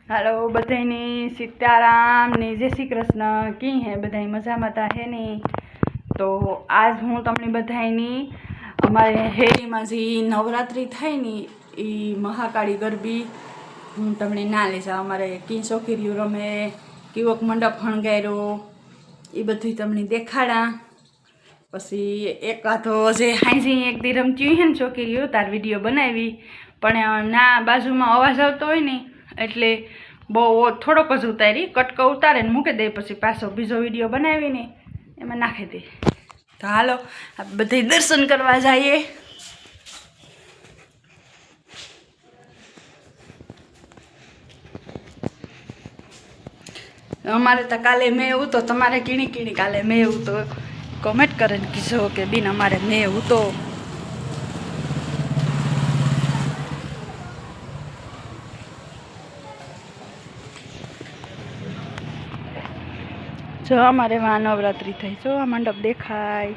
Hello बधाईनी Sitaram ने जय श्री कृष्ण की है बधाई मजा मता है नहीं। तो आज हूँ तमने बधाईनी अमारे हेरी में जी नवरात्रि थाय नी ई महाकाली गरबी हूँ तमने ना ले जाऊँ। अमारे की छोकरीओ रमे केवोक मंडप हणगार्यो ई बधुं तमने देखाड़ा। पछी एक तो जे हांजी एक दी रमती है ने छोकरीओ तार विडियो बनावी पण ना बाजुमां अवाज आवतो होय ने એટલે બહુ થોડોક જ ઉતારી કટકો ઉતારે ને મૂકી દે પછી પાછો બીજો વિડીયો બનાવીને એમાં નાખી દે। તો હાલો આપણે બધા દર્શન કરવા જઈએ। અમારે તો કાલે મેં એવું તો તમારે કીણી કીણી કાલે મેં એવું તો કોમેન્ટ કરીને કીધો કે બીન અમારે મેં એવું તો जो अमारे वहाँ नवरात्रि थी जो आ मंडप देखाय।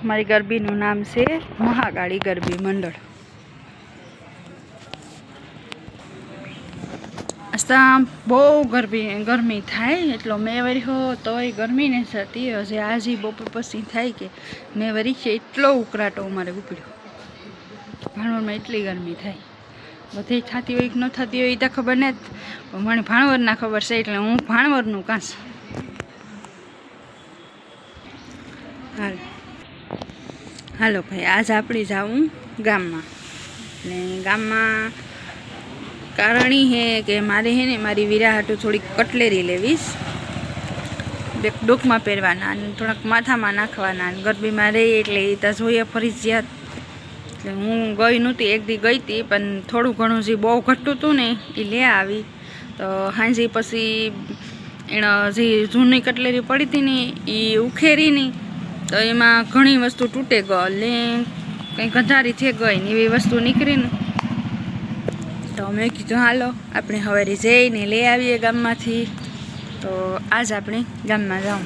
हमारी गरबी नु नाम से महाकाली गरबी मंडल। आस्ता बहु गर्मी थाय एटलो मेवरी हो तो गर्मी नहीं थती हजे आज बपोर पछी थाय के मेवरी छे एटलो उकराटो अमारे उपड्यो भाणवड़ में एटली गर्मी थाय। बधी थती हो न थती हो तो खबर नहीं पण मने भाणवरना खबर छे एटले हूँ भाणवरनु कांस। हालो भाई आज आपणे जाऊँ गाम में ने गाम में कारण ई है कि मारे है ने मारी वीरा हाटू थोड़ी कटलेरी लेवीश डोक में पहेरवाना थोड़ा माथा में नाखवाना गरबी में रही एटले ए तो जोईए फरजियात। हूँ गई नहोती एक दी गई थी पण थोड़ू घणुं जे बहु घटतुं हतुं ने ए ले आवी तो हांजी पछी एने जे जूनी कटलेरी पड़ी थी ने ए उखेरी नहीं तो एमां घणी वस्तु तूटे गई कंई गंधारी थी गई ने एवी वस्तु निकળી ने तो मैं कीधुं हालो आपणे हवारे जईने ले आवीए गाममांथी। तो आज आपणे गाममां जाऊँ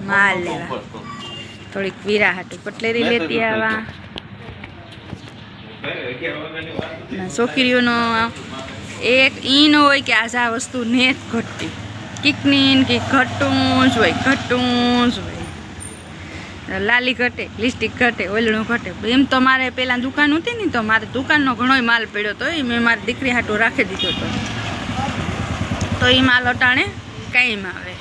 माल लेवा थोड़ीक वीरा हाटू कटलेरी लेती आवा। छोकरीओनो एक ई न होय कि आज आ वस्तु ने घटती किकनी कि घटूं ज होय लाली घटे लिपस्टिक घटे ओलणुं घटे एम तो मारे पहेला दुकान हती ने तो मारे दुकाननो घणोय माल पड्यो तो मैं मारी दीकरी हाटू राखी दीधो तो ई माल अटाणे कायम आवे।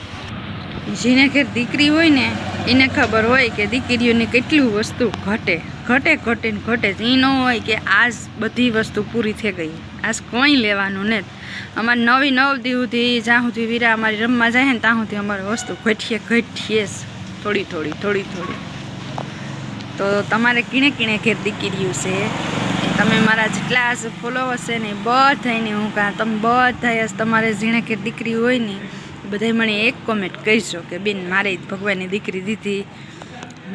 जेने घेर दीकरी होय ने એને ખબર હોય કે દીકરીઓને કેટલી વસ્તુ ઘટે ઘટે ઘટે ને ઘટે જ એ ન હોય કે આજ બધી વસ્તુ પૂરી થઈ ગઈ આજ કોઈ લેવાનું નહીં। અમારે નવી 9 દી સુધી જ્યાં સુધી વીરા અમારી રમવા જાય ને ત્યાં સુધી અમારી વસ્તુ ઘટીએ જ થોડી થોડી થોડી થોડી। તો તમારે કીણે કીણે ઘેર દીકરીઓ છે તમે મારા જેટલા ફોલોવર્સ છે ને બધાને હું કાં તમે બધા તમારે જેણે ઘેર દીકરી હોય ને बधाई मने एक कमेंट कहीशो कि बेन मारे भगवान ने दीकरी दीधी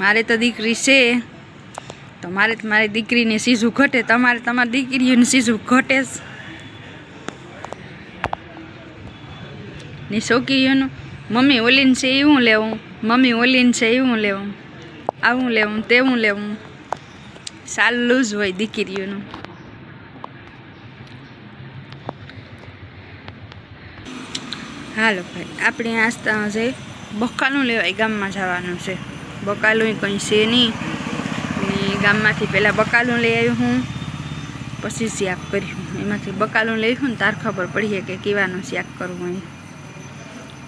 मारे तो दीकरी छे तो मारे तो मारी दीकरी ने सीजू घटे तमारे तमारी दीकरीओ ने सीजू घटे ने छोकरीओनु मम्मी ओलीन छे एवुं लेवुं मम्मी ओलीन छे एवुं लेवुं आवुं लेवुं तेवुं लेवुं चालू ज होय दीकरीओनु। हालो भाई अपने आस्ता जे बकालू लेवाय गाम में जवानुं छे बकालू कहीं छे नहीं गाम में पहला बकालू लई आई हूँ पछी शाक कर्युं एमांथी बकालू लई हूँ तार खबर पड़ी है कि केवानुं शाक करवुं।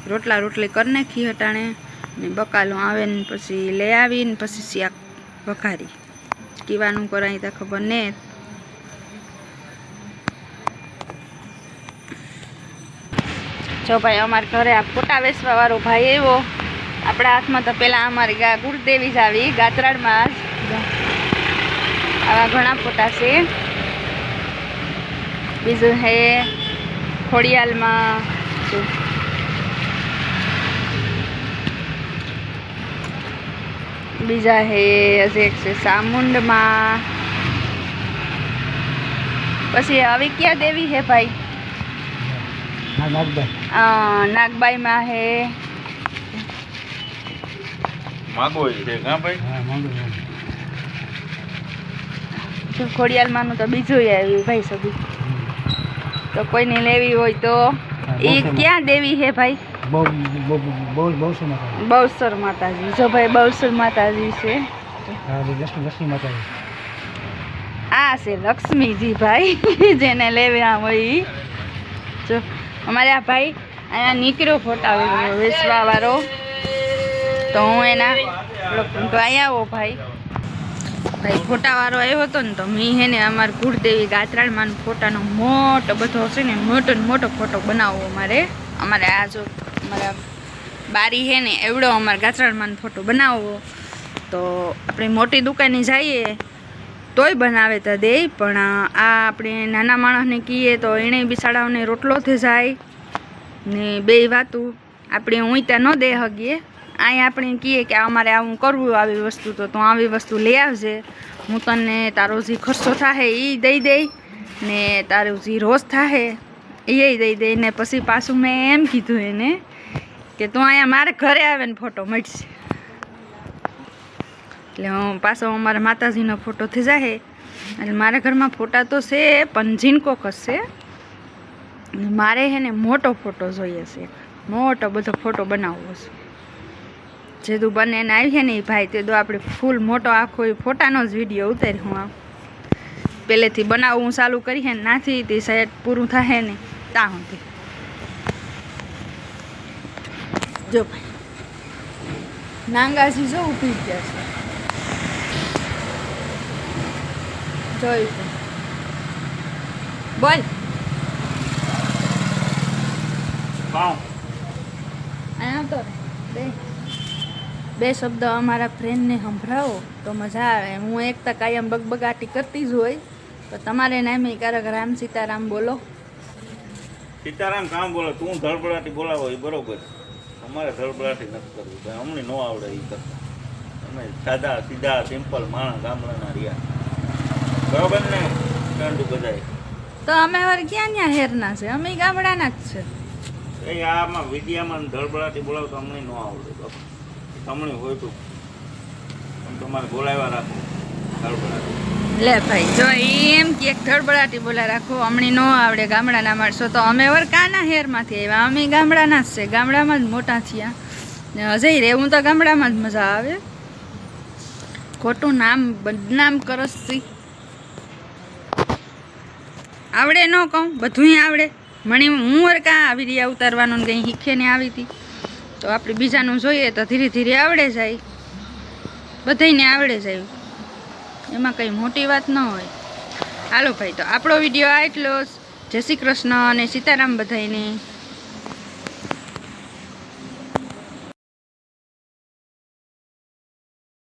रोटला रोटली कर नाखी हटाणे ने बकालू आवे ने पछी लई आवी ने पछी शाक वघारी केवानुं कराय तो खबर नहीं। जो भाई अमारे घरे आ फोटा वेचवा वाळो भाई एवो आपड़ा हाथ में तो पहला अमारी गुरुदेवी ज आवी गात्राड़ में आवा घणा फोटा छे। बीजू है खोड़ियाल में बीजा है एक से सामुंड में पछी अभी क्या देवी है भाई नागबाई में है मागोई है भाई ખોડિયાલમાંનું તો બીજું આવ્યું ભાઈ સબી. તો કોઈને લેવી હોય તો એ ક્યાં દેવી હે ભાઈ? બહુસર માતાજી. જો ભાઈ બહુસર માતાજી છે. આ છે લક્ષ્મીજી ભાઈ જેને લેવા હોય. જો અમારે આ ભાઈ અહીંયા નીકળ્યો ફોટા વેચવા વાળો, તો હું એના તો અહીંયા આવો ભાઈ ફોટા વાળો આવ્યો હતો ને, તો મેં હે ને અમારા કુળદેવી ગાત્રાળમાં ફોટાનો મોટો બધો છે ને મોટો ફોટો બનાવવો અમારે આ જો અમારા બારી હે ને એવડો અમારા ગાત્રાળમાં ફોટો બનાવવો. તો આપણે મોટી દુકાને જઈએ તોય બનાવે તો દે, પણ આ આપણે નાના માણસને કહીએ તો એણે બિસાડાઓને રોટલો થઈ જાય ને બે વાતું આપણે ઊંચા ન દે હગીએ. અહીંયા આપણે કહીએ કે અમારે આવું કરવું આવી વસ્તુ, તો તું આવી વસ્તુ લઈ આવજે, હું તને તારો જે ખર્ચો થાય એ દઈ દઈ ને તારું જે રોજ થાય એ દઈ દઈ ને પછી પાછું મેં એમ કીધું એને કે તું અહીંયા મારે ઘરે આવે ને ફોટો મળશે. એટલે હું પાછો અમારા માતાજીનો ફોટો થઈ જાય. એટલે મારા ઘરમાં ફોટા તો છે પણ ઝીણકો કરશે. મારે હે ને મોટો ફોટો જોઈએ છે, મોટો બધો ફોટો બનાવવો છે. જે તું બને એને આવી છે ને એ ભાઈ તે તો આપણે ફૂલ મોટો આખો એ ફોટાનો જ વિડીયો ઉતારી હું આમ પહેલેથી બનાવવું ચાલુ કરી છે ને નાથી તે સાઈડ પૂરું થાય ને ત્યાં સુધી. જો ભાઈ નાંગાજી જો ઊભી ગયા છે, જોયું બોલ અહીંયા તો બે શબ્દ અમારા ફ્રેન્ડને સંભળાવો તો મજા આવે. હું એક તો કાયમ બગબગાટી કરતી જ હોય, તો તમારે નામે ક્યારેક રામ સીતારામ બોલો. સીતારામ કામ બોલો, તું ધડબડાટી બોલાવો એ બરોબર. અમારે ધડબડાટી નથી કરવી ભાઈ, અમને ન આવડે એ કરતા. અમે સાદા સીધા સિમ્પલ માણસ ગામડાના રહ્યા, બરોબર ને ગાંડું બધાય. તો અમે હવે ક્યાં હેરના છે, અમે ગામડાના જ છે. એ આમાં વિડીયામાં ધડબડાટી બોલાવો તો અમને ન આવડે બાપા. તમને હોય તો તમારે બોલાવ્યા રાખો ધડબડાટી. લે ભાઈ જો એમ કે એક ધડબડાટી બોલા રાખો, અમને ન આવડે ગામડાના માણસો. તો અમે કાના હેરમાંથી આવ્યા, અમે ગામડાના જ છે, ગામડામાં જ મોટા થયા. હજે રહેવું તો ગામડામાં જ મજા આવે. ખોટું નામ બદનામ કરસથી આવડે ન કહું, બધું આવડે. મને હું કાં આવી રહ્યા ઉતારવાનું ને કંઈ શીખે ને આવી હતી, તો આપણે બીજાનું જોઈએ તો ધીરે ધીરે આવડે જાય, બધાને આવડે જાય, એમાં કંઈ મોટી વાત ન હોય. હાલો ભાઈ, તો આપણો વિડીયો આ એટલો જ. જય શ્રી કૃષ્ણ અને સીતારામ બધાને.